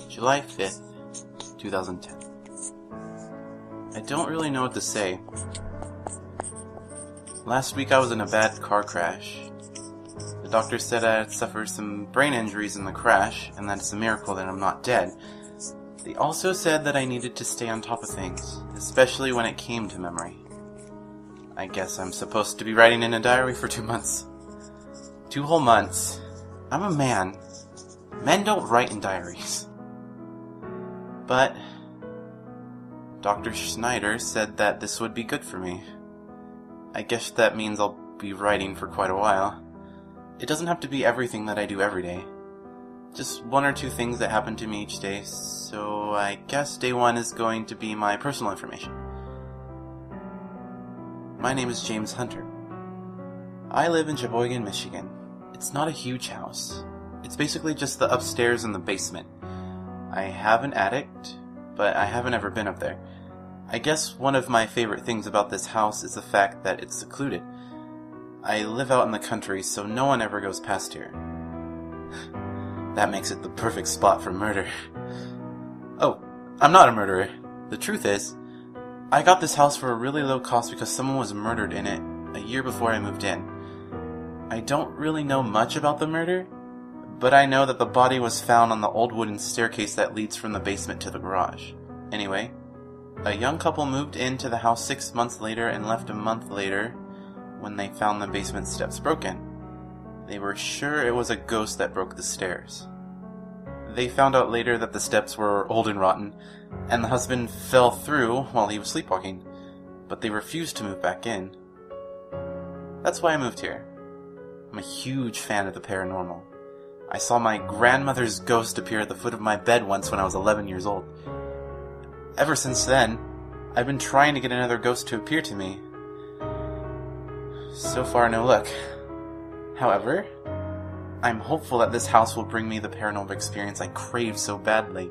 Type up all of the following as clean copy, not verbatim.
July 5th, 2010. I don't really know what to say. Last week I was in a bad car crash. The doctor said I had suffered some brain injuries in the crash, and that it's a miracle that I'm not dead. They also said that I needed to stay on top of things, especially when it came to memory. I guess I'm supposed to be writing in a diary for 2 months. 2 whole months. I'm a man. Men don't write in diaries. But Dr. Schneider said that this would be good for me. I guess that means I'll be writing for quite a while. It doesn't have to be everything that I do every day. Just 1 or 2 things that happen to me each day, so I guess day 1 is going to be my personal information. My name is James Hunter. I live in Sheboygan, Michigan. It's not a huge house. It's basically just the upstairs and the basement. I have an attic, but I haven't ever been up there. I guess one of my favorite things about this house is the fact that it's secluded. I live out in the country, so no one ever goes past here. That makes it the perfect spot for murder. Oh, I'm not a murderer. The truth is, I got this house for a really low cost because someone was murdered in it a year before I moved in. I don't really know much about the murder, but I know that the body was found on the old wooden staircase that leads from the basement to the garage. Anyway, a young couple moved into the house 6 months later and left a month later when they found the basement steps broken. They were sure it was a ghost that broke the stairs. They found out later that the steps were old and rotten, and the husband fell through while he was sleepwalking, but they refused to move back in. That's why I moved here. I'm a huge fan of the paranormal. I saw my grandmother's ghost appear at the foot of my bed once when I was 11 years old. Ever since then, I've been trying to get another ghost to appear to me. So far, no luck. However, I'm hopeful that this house will bring me the paranormal experience I crave so badly.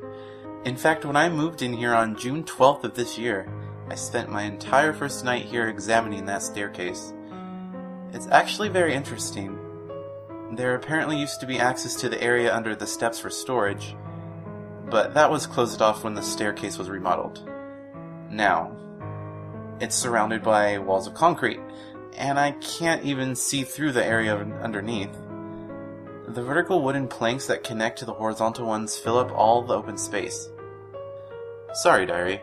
In fact, when I moved in here on June 12th of this year, I spent my entire first night here examining that staircase. It's actually very interesting. There apparently used to be access to the area under the steps for storage, but that was closed off when the staircase was remodeled. Now, it's surrounded by walls of concrete, and I can't even see through the area underneath. The vertical wooden planks that connect to the horizontal ones fill up all the open space. Sorry, diary.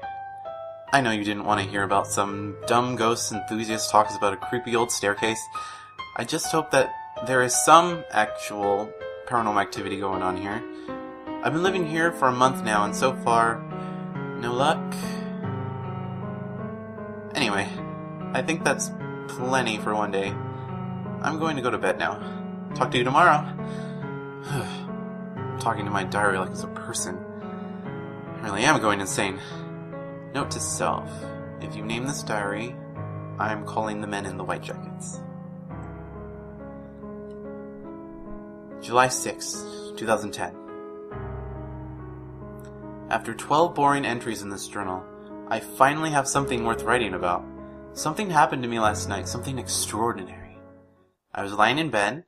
I know you didn't want to hear about some dumb ghost enthusiast talks about a creepy old staircase. I just hope that there is some actual paranormal activity going on here. I've been living here for a month now, and so far, no luck. Anyway, I think that's plenty for one day. I'm going to go to bed now. Talk to you tomorrow. I'm talking to my diary like it's a person. I really am going insane. Note to self, if you name this diary, I'm calling the men in the white jackets. July 6, 2010. After 12 boring entries in this journal, I finally have something worth writing about. Something happened to me last night, something extraordinary. I was lying in bed,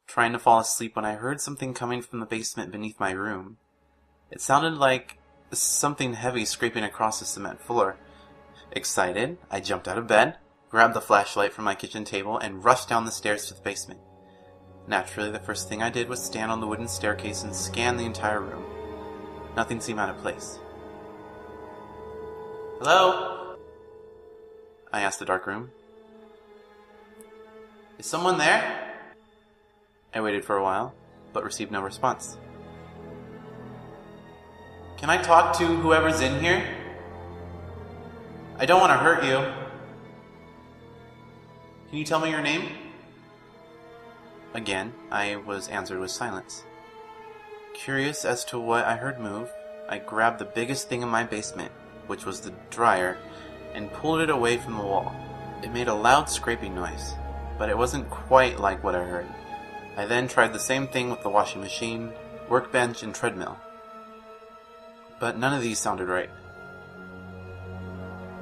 trying to fall asleep when I heard something coming from the basement beneath my room. It sounded like something heavy scraping across the cement floor. Excited, I jumped out of bed, grabbed the flashlight from my kitchen table, and rushed down the stairs to the basement. Naturally, the first thing I did was stand on the wooden staircase and scan the entire room. Nothing seemed out of place. "Hello?" I asked the dark room. "Is someone there?" I waited for a while, but received no response. "Can I talk to whoever's in here? I don't want to hurt you. Can you tell me your name?" Again, I was answered with silence. Curious as to what I heard move, I grabbed the biggest thing in my basement, which was the dryer, and pulled it away from the wall. It made a loud scraping noise, but it wasn't quite like what I heard. I then tried the same thing with the washing machine, workbench, and treadmill. But none of these sounded right.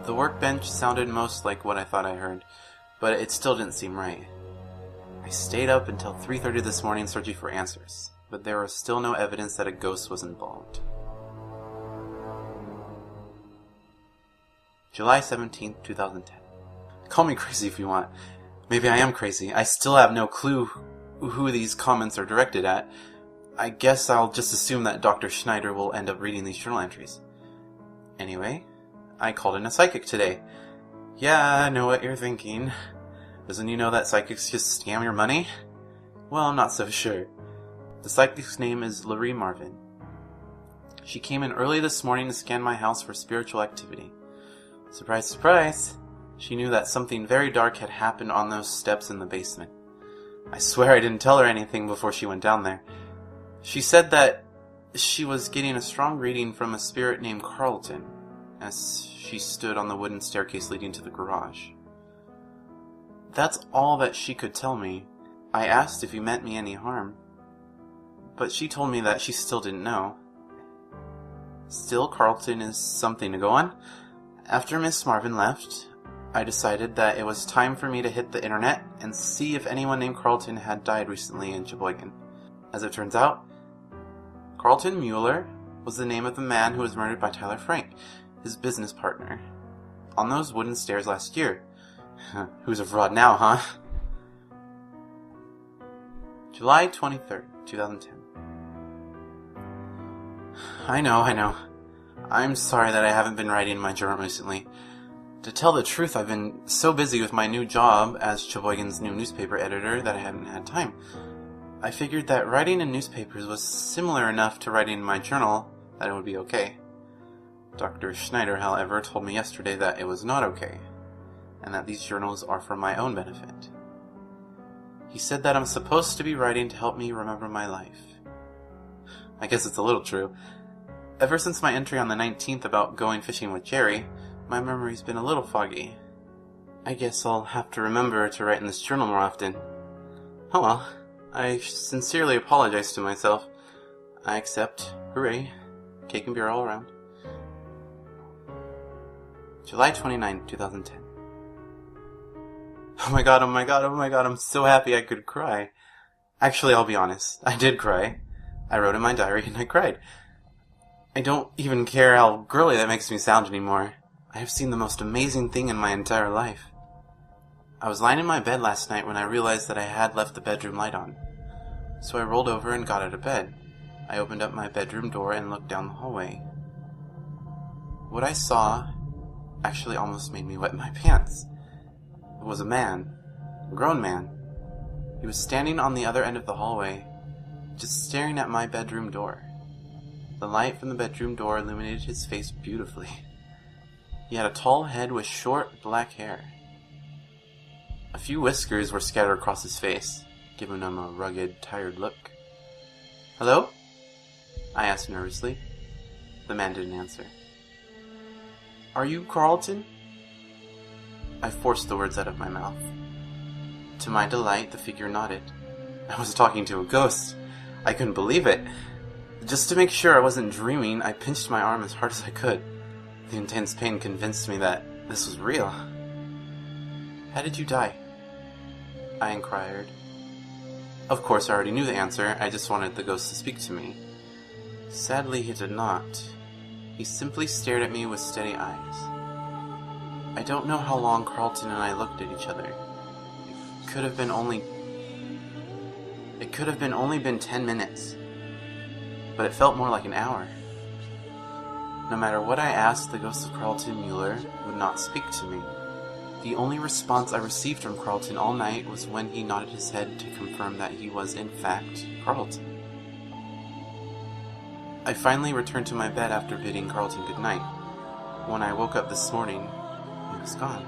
The workbench sounded most like what I thought I heard, but it still didn't seem right. I stayed up until 3:30 this morning searching for answers, but there was still no evidence that a ghost was involved. July 17th, 2010. Call me crazy if you want. Maybe I am crazy. I still have no clue who these comments are directed at. I guess I'll just assume that Dr. Schneider will end up reading these journal entries. Anyway, I called in a psychic today. Yeah, I know what you're thinking. Doesn't you know that psychics just scam your money? Well, I'm not so sure. The psychic's name is Laurie Marvin. She came in early this morning to scan my house for spiritual activity. Surprise, surprise! She knew that something very dark had happened on those steps in the basement. I swear I didn't tell her anything before she went down there. She said that she was getting a strong reading from a spirit named Carlton, as she stood on the wooden staircase leading to the garage. That's all that she could tell me. I asked if he meant me any harm, but she told me that she still didn't know. Still, Carlton is something to go on. After Miss Marvin left, I decided that it was time for me to hit the internet and see if anyone named Carlton had died recently in Sheboygan. As it turns out, Carlton Mueller was the name of the man who was murdered by Tyler Frank, his business partner, on those wooden stairs last year. Who's a fraud now, huh? July 23rd, 2010. I know. I'm sorry that I haven't been writing in my journal recently. To tell the truth, I've been so busy with my new job as Sheboygan's new newspaper editor that I haven't had time. I figured that writing in newspapers was similar enough to writing in my journal that it would be okay. Dr. Schneider, however, told me yesterday that it was not okay, and that these journals are for my own benefit. He said that I'm supposed to be writing to help me remember my life. I guess it's a little true. Ever since my entry on the 19th about going fishing with Jerry, my memory's been a little foggy. I guess I'll have to remember to write in this journal more often. Oh well, I sincerely apologize to myself. I accept. Hooray. Cake and beer all around. July 29, 2010. Oh my god, I'm so happy I could cry. Actually, I'll be honest, I did cry. I wrote in my diary and I cried. I don't even care how girly that makes me sound anymore. I have seen the most amazing thing in my entire life. I was lying in my bed last night when I realized that I had left the bedroom light on. So I rolled over and got out of bed. I opened up my bedroom door and looked down the hallway. What I saw actually almost made me wet my pants. It was a man. A grown man. He was standing on the other end of the hallway, just staring at my bedroom door. The light from the bedroom door illuminated his face beautifully. He had a tall head with short, black hair. A few whiskers were scattered across his face, giving him a rugged, tired look. "Hello?" I asked nervously. The man didn't answer. "Are you Carlton?" I forced the words out of my mouth. To my delight, the figure nodded. I was talking to a ghost. I couldn't believe it. Just to make sure I wasn't dreaming, I pinched my arm as hard as I could. The intense pain convinced me that this was real. "How did you die?" I inquired. Of course, I already knew the answer. I just wanted the ghost to speak to me. Sadly, he did not. He simply stared at me with steady eyes. I don't know how long Carlton and I looked at each other. It could have been only 10 minutes. But it felt more like an hour. No matter what I asked, the ghost of Carlton Mueller would not speak to me. The only response I received from Carlton all night was when he nodded his head to confirm that he was in fact Carlton. I finally returned to my bed after bidding Carlton good night. When I woke up this morning, he was gone.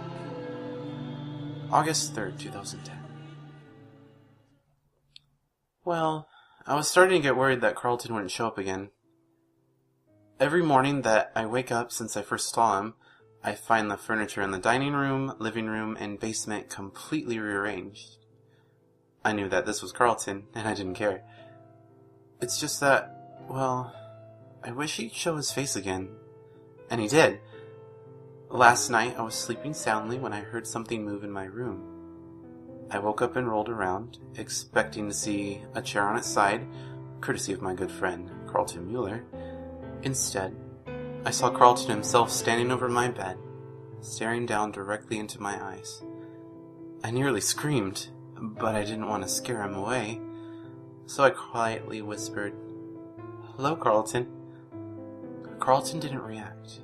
August 3rd, 2010. Well, I was starting to get worried that Carlton wouldn't show up again. Every morning that I wake up since I first saw him, I find the furniture in the dining room, living room, and basement completely rearranged. I knew that this was Carlton, and I didn't care. It's just that, well, I wish he'd show his face again. And he did. Last night I was sleeping soundly when I heard something move in my room. I woke up and rolled around, expecting to see a chair on its side, courtesy of my good friend, Carlton Mueller. Instead, I saw Carlton himself standing over my bed, staring down directly into my eyes. I nearly screamed, but I didn't want to scare him away, so I quietly whispered, "Hello, Carlton." Carlton didn't react.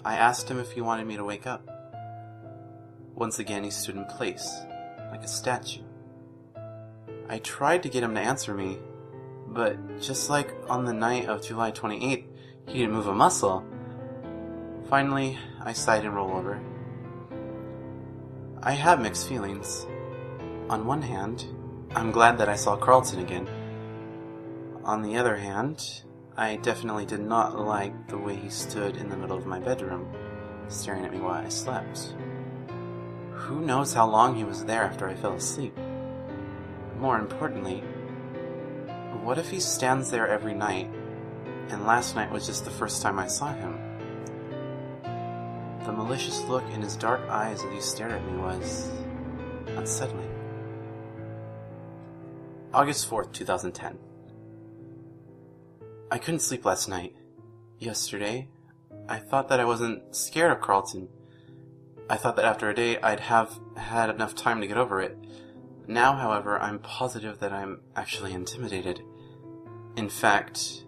I asked him if he wanted me to wake up. Once again, he stood in place, like a statue. I tried to get him to answer me, but just like on the night of July 28th, he didn't move a muscle. Finally, I sighed and rolled over. I have mixed feelings. On one hand, I'm glad that I saw Carlton again. On the other hand, I definitely did not like the way he stood in the middle of my bedroom, staring at me while I slept. Who knows how long he was there after I fell asleep? More importantly, what if he stands there every night, and last night was just the first time I saw him? The malicious look in his dark eyes as he stared at me was unsettling. August 4th, 2010. I couldn't sleep last night. Yesterday, I thought that I wasn't scared of Carlton. I thought that after a day I'd have had enough time to get over it. Now, however, I'm positive that I'm actually intimidated. In fact,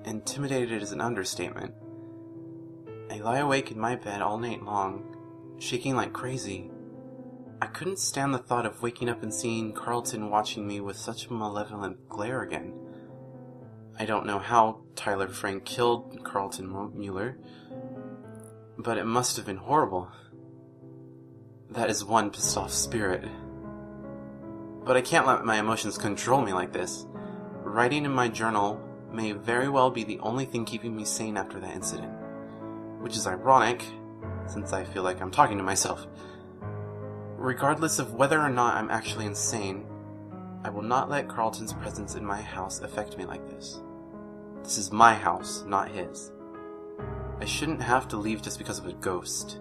intimidated is an understatement. I lie awake in my bed all night long, shaking like crazy. I couldn't stand the thought of waking up and seeing Carlton watching me with such a malevolent glare again. I don't know how Tyler Frank killed Carlton Mueller, but it must have been horrible. That is one pissed off spirit. But I can't let my emotions control me like this. Writing in my journal may very well be the only thing keeping me sane after that incident. Which is ironic, since I feel like I'm talking to myself. Regardless of whether or not I'm actually insane, I will not let Carlton's presence in my house affect me like this. This is my house, not his. I shouldn't have to leave just because of a ghost.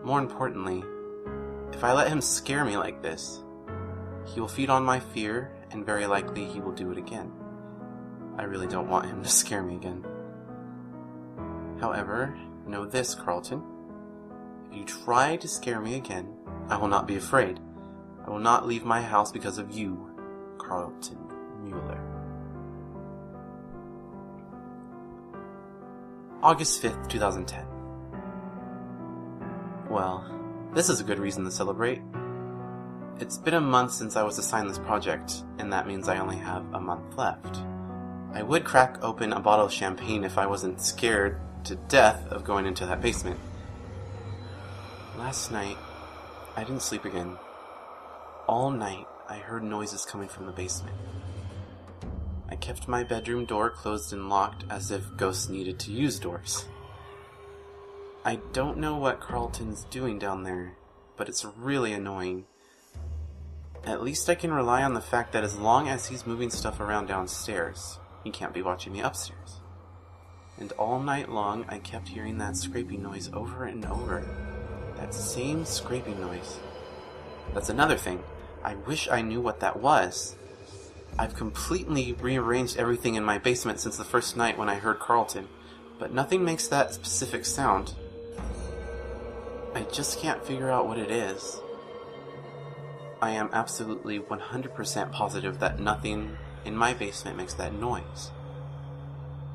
More importantly, if I let him scare me like this, he will feed on my fear, and very likely he will do it again. I really don't want him to scare me again. However, know this, Carlton. If you try to scare me again, I will not be afraid. I will not leave my house because of you, Carlton Mueller. August 5th, 2010. Well, this is a good reason to celebrate. It's been a month since I was assigned this project, and that means I only have a month left. I would crack open a bottle of champagne if I wasn't scared to death of going into that basement. Last night, I didn't sleep again. All night, I heard noises coming from the basement. I kept my bedroom door closed and locked as if ghosts needed to use doors. I don't know what Carlton's doing down there, but it's really annoying. At least I can rely on the fact that as long as he's moving stuff around downstairs, he can't be watching me upstairs. And all night long, I kept hearing that scraping noise over and over. That same scraping noise. That's another thing. I wish I knew what that was. I've completely rearranged everything in my basement since the first night when I heard Carlton, but nothing makes that specific sound. I just can't figure out what it is. I am absolutely 100% positive that nothing in my basement makes that noise.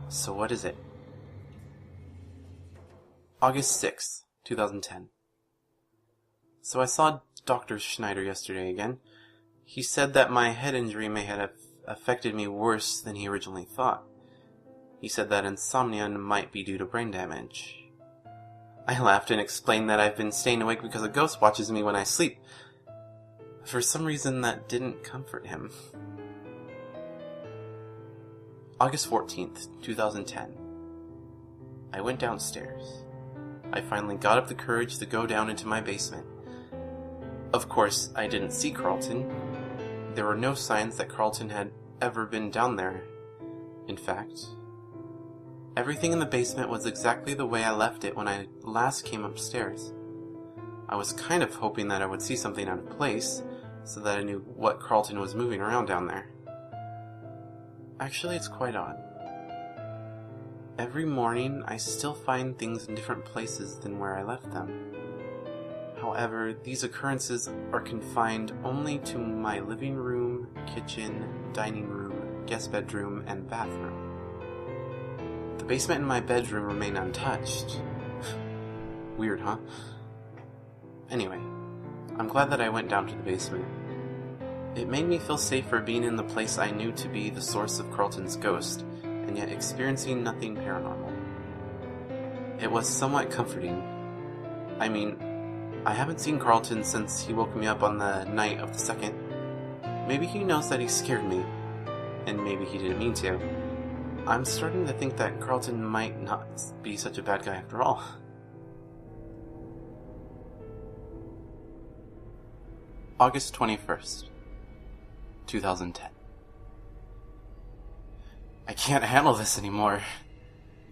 So what is it? August 6th, 2010. So I saw Dr. Schneider yesterday again. He said that my head injury may have affected me worse than he originally thought. He said that insomnia might be due to brain damage. I laughed and explained that I've been staying awake because a ghost watches me when I sleep. For some reason, that didn't comfort him. August 14th, 2010. I went downstairs. I finally got up the courage to go down into my basement. Of course, I didn't see Carlton. There were no signs that Carlton had ever been down there. In fact, everything in the basement was exactly the way I left it when I last came upstairs. I was kind of hoping that I would see something out of place, so that I knew what Carlton was moving around down there. Actually, it's quite odd. Every morning, I still find things in different places than where I left them. However, these occurrences are confined only to my living room, kitchen, dining room, guest bedroom, and bathroom. The basement and my bedroom remain untouched. Weird, huh? Anyway, I'm glad that I went down to the basement. It made me feel safer being in the place I knew to be the source of Carlton's ghost, and yet experiencing nothing paranormal. It was somewhat comforting. I mean, I haven't seen Carlton since he woke me up on the night of the 2nd. Maybe he knows that he scared me, and maybe he didn't mean to. I'm starting to think that Carlton might not be such a bad guy after all. August 21st, 2010. I can't handle this anymore.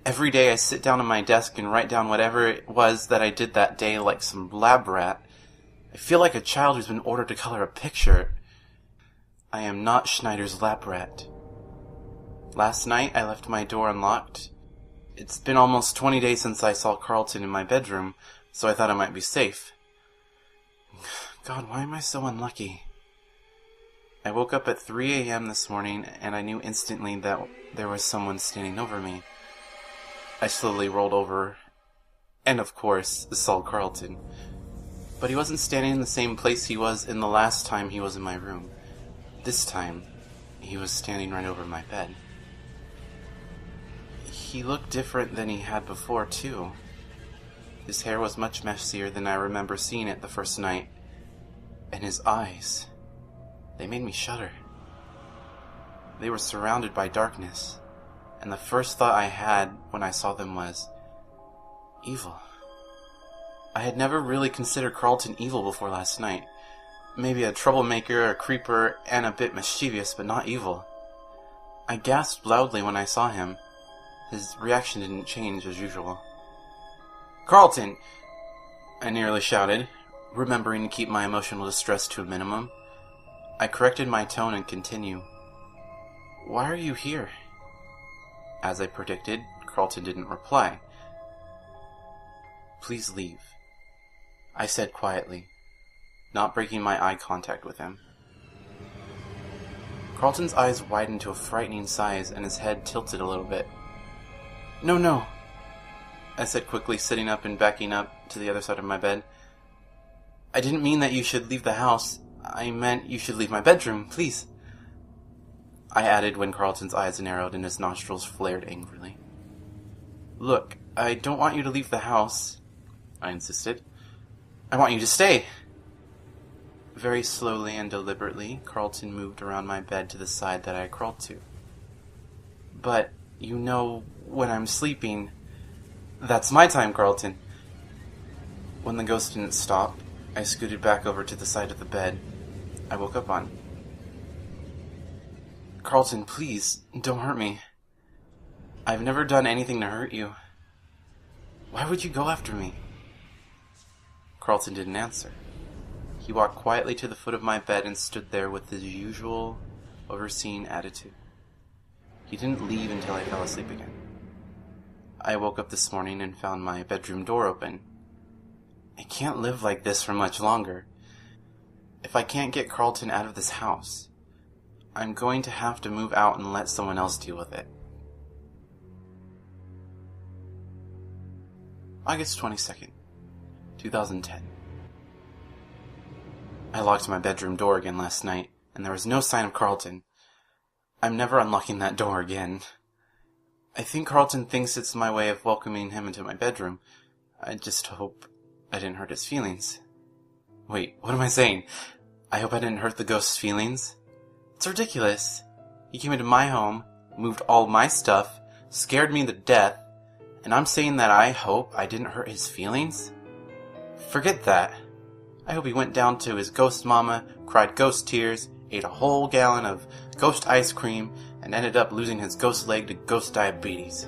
Every day I sit down at my desk and write down whatever it was that I did that day like some lab rat. I feel like a child who's been ordered to color a picture. I am not Schneider's lab rat. Last night I left my door unlocked. It's been almost 20 days since I saw Carlton in my bedroom, so I thought I might be safe. God, why am I so unlucky? I woke up at 3 a.m. this morning, and I knew instantly that there was someone standing over me. I slowly rolled over, and of course, saw Carlton. But he wasn't standing in the same place he was in the last time he was in my room. This time, he was standing right over my bed. He looked different than he had before, too. His hair was much messier than I remember seeing it the first night. And his eyes, they made me shudder. They were surrounded by darkness, and the first thought I had when I saw them was, evil. I had never really considered Carlton evil before last night. Maybe a troublemaker, a creeper, and a bit mischievous, but not evil. I gasped loudly when I saw him. His reaction didn't change as usual. "Carlton!" I nearly shouted, remembering to keep my emotional distress to a minimum. I corrected my tone and continued. "Why are you here?" As I predicted, Carlton didn't reply. "Please leave," I said quietly, not breaking my eye contact with him. Carlton's eyes widened to a frightening size and his head tilted a little bit. "No, no," I said quickly, sitting up and backing up to the other side of my bed. "I didn't mean that you should leave the house. I meant you should leave my bedroom, please," I added when Carlton's eyes narrowed and his nostrils flared angrily. "Look, I don't want you to leave the house," I insisted. "I want you to stay." Very slowly and deliberately, Carlton moved around my bed to the side that I crawled to. "But, you know, when I'm sleeping, that's my time, Carlton." When the ghost didn't stop, I scooted back over to the side of the bed I woke up on. "Carlton, please, don't hurt me. I've never done anything to hurt you. Why would you go after me?" Carlton didn't answer. He walked quietly to the foot of my bed and stood there with his usual, overseeing attitude. He didn't leave until I fell asleep again. I woke up this morning and found my bedroom door open. I can't live like this for much longer. If I can't get Carlton out of this house, I'm going to have to move out and let someone else deal with it. August 22nd, 2010. I locked my bedroom door again last night, and there was no sign of Carlton. I'm never unlocking that door again. I think Carlton thinks it's my way of welcoming him into my bedroom. I just hope I didn't hurt his feelings. Wait, what am I saying? I hope I didn't hurt the ghost's feelings? It's ridiculous. He came into my home, moved all my stuff, scared me to death, and I'm saying that I hope I didn't hurt his feelings? Forget that. I hope he went down to his ghost mama, cried ghost tears, ate a whole gallon of ghost ice cream, and ended up losing his ghost leg to ghost diabetes.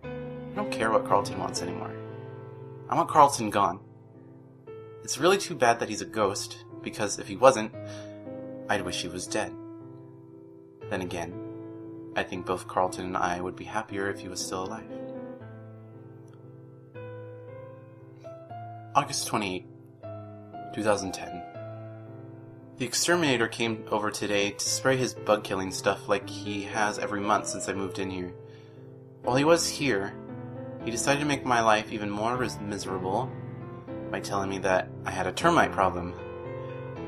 I don't care what Carlton wants anymore. I want Carlton gone. It's really too bad that he's a ghost, because if he wasn't, I'd wish he was dead. Then again, I think both Carlton and I would be happier if he was still alive. August 28, 2010. The exterminator came over today to spray his bug-killing stuff like he has every month since I moved in here. While he was here, he decided to make my life even more miserable by telling me that I had a termite problem.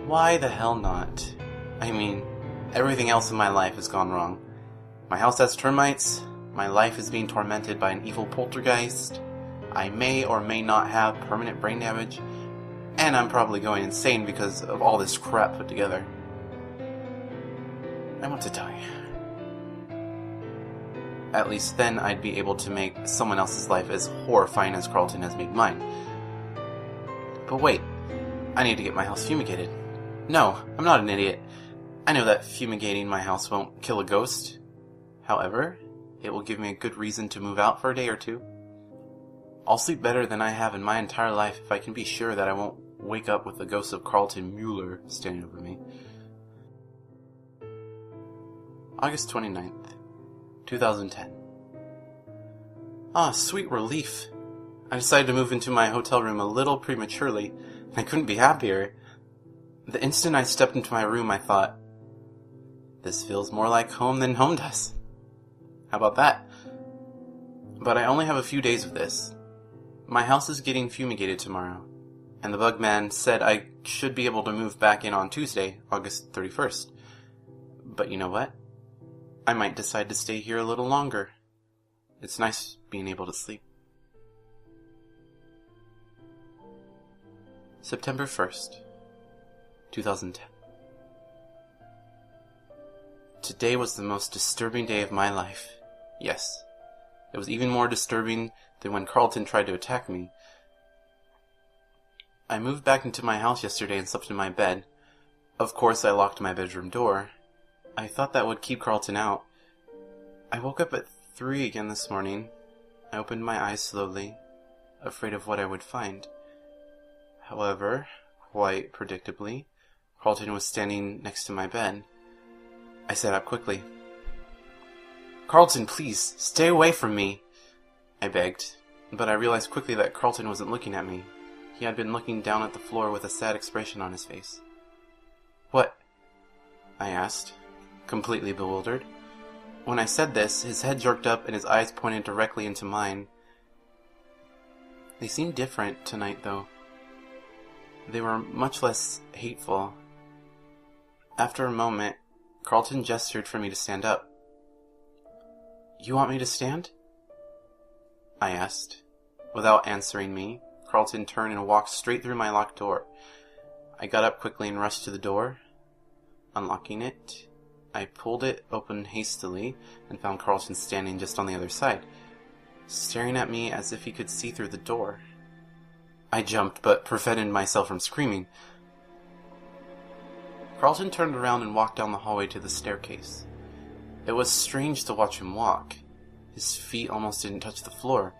Why the hell not? I mean, everything else in my life has gone wrong. My house has termites, my life is being tormented by an evil poltergeist, I may or may not have permanent brain damage, and I'm probably going insane because of all this crap put together. I want to die. At least then I'd be able to make someone else's life as horrifying as Carlton has made mine. But wait, I need to get my house fumigated. No, I'm not an idiot. I know that fumigating my house won't kill a ghost. However, it will give me a good reason to move out for a day or two. I'll sleep better than I have in my entire life if I can be sure that I won't wake up with the ghost of Carlton Mueller standing over me. August 29th, 2010. Ah, sweet relief. I decided to move into my hotel room a little prematurely, and I couldn't be happier. The instant I stepped into my room, I thought, this feels more like home than home does. How about that? But I only have a few days of this. My house is getting fumigated tomorrow, and the bug man said I should be able to move back in on Tuesday, August 31st. But you know what? I might decide to stay here a little longer. It's nice being able to sleep. September 1st, 2010. Today was the most disturbing day of my life. Yes, it was even more disturbing than when Carlton tried to attack me. I moved back into my house yesterday and slept in my bed. Of course, I locked my bedroom door. I thought that would keep Carlton out. I woke up at 3 again this morning. I opened my eyes slowly, afraid of what I would find. However, quite predictably, Carlton was standing next to my bed. I sat up quickly. "Carlton, please, stay away from me," I begged, but I realized quickly that Carlton wasn't looking at me. He had been looking down at the floor with a sad expression on his face. "What?" I asked, completely bewildered. When I said this, his head jerked up and his eyes pointed directly into mine. They seemed different tonight, though. They were much less hateful. After a moment, Carlton gestured for me to stand up. "You want me to stand?" I asked. Without answering me, Carlton turned and walked straight through my locked door. I got up quickly and rushed to the door. Unlocking it, I pulled it open hastily and found Carlton standing just on the other side, staring at me as if he could see through the door. I jumped, but prevented myself from screaming. Carlton turned around and walked down the hallway to the staircase. It was strange to watch him walk. His feet almost didn't touch the floor,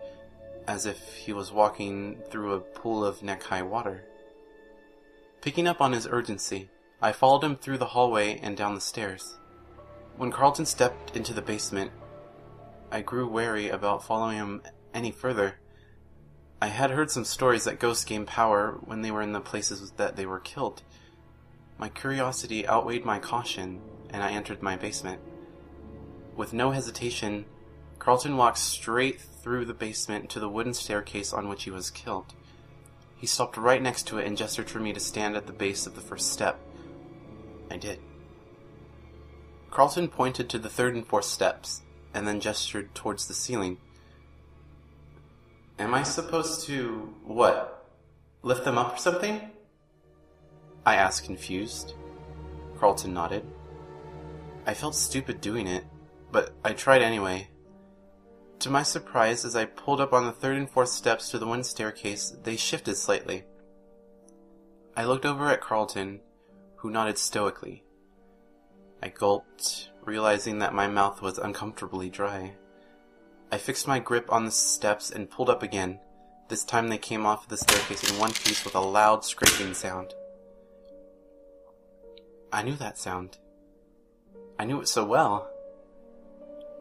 as if he was walking through a pool of neck-high water. Picking up on his urgency, I followed him through the hallway and down the stairs. When Carlton stepped into the basement, I grew wary about following him any further. I had heard some stories that ghosts gain power when they were in the places that they were killed. My curiosity outweighed my caution, and I entered my basement. With no hesitation, Carlton walked straight through the basement to the wooden staircase on which he was killed. He stopped right next to it and gestured for me to stand at the base of the first step. I did. Carlton pointed to the third and fourth steps, and then gestured towards the ceiling. "Am I supposed to, what, lift them up or something?" I asked, confused. Carlton nodded. I felt stupid doing it, but I tried anyway. To my surprise, as I pulled up on the third and fourth steps to the wooden staircase, they shifted slightly. I looked over at Carlton, who nodded stoically. I gulped, realizing that my mouth was uncomfortably dry. I fixed my grip on the steps and pulled up again. This time they came off the staircase in one piece with a loud scraping sound. I knew that sound. I knew it so well.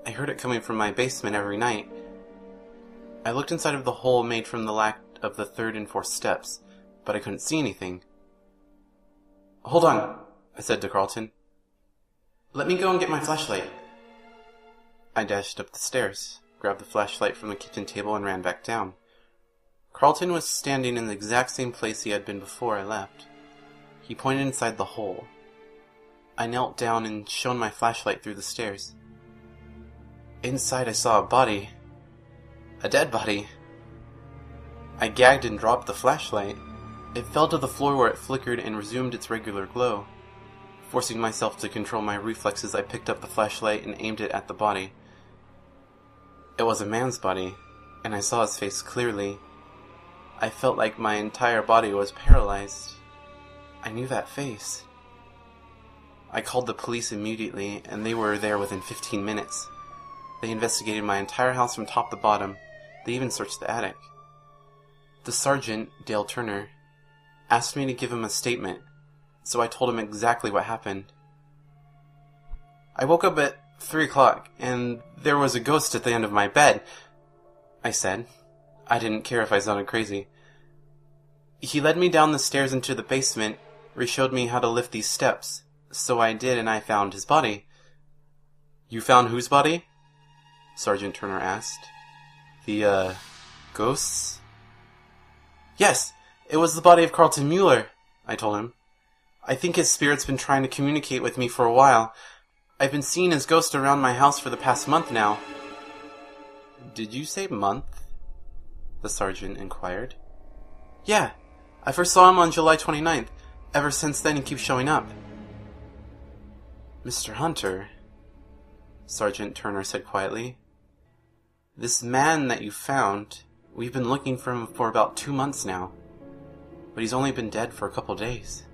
I heard it coming from my basement every night. I looked inside of the hole made from the lack of the third and fourth steps, but I couldn't see anything. "Hold on," I said to Carlton. "Let me go and get my flashlight." I dashed up the stairs, grabbed the flashlight from the kitchen table, and ran back down. Carlton was standing in the exact same place he had been before I left. He pointed inside the hole. I knelt down and shone my flashlight through the stairs. Inside I saw a body. A dead body. I gagged and dropped the flashlight. It fell to the floor where it flickered and resumed its regular glow. Forcing myself to control my reflexes, I picked up the flashlight and aimed it at the body. It was a man's body, and I saw his face clearly. I felt like my entire body was paralyzed. I knew that face. I called the police immediately, and they were there within 15 minutes. They investigated my entire house from top to bottom. They even searched the attic. The sergeant, Dale Turner, asked me to give him a statement, so I told him exactly what happened. "I woke up at 3 o'clock, and there was a ghost at the end of my bed," I said. I didn't care if I sounded crazy. "He led me down the stairs into the basement, where he showed me how to lift these steps. So I did, and I found his body." "You found whose body?" Sergeant Turner asked. "The, ghost's?" "Yes, it was the body of Carlton Mueller," I told him. "I think his spirit's been trying to communicate with me for a while. I've been seeing his ghost around my house for the past month now." "Did you say month?" the sergeant inquired. "Yeah, I first saw him on July 29th. Ever since then he keeps showing up." "Mr. Hunter," Sergeant Turner said quietly, "this man that you found, we've been looking for him for about 2 months now. But he's only been dead for a couple days."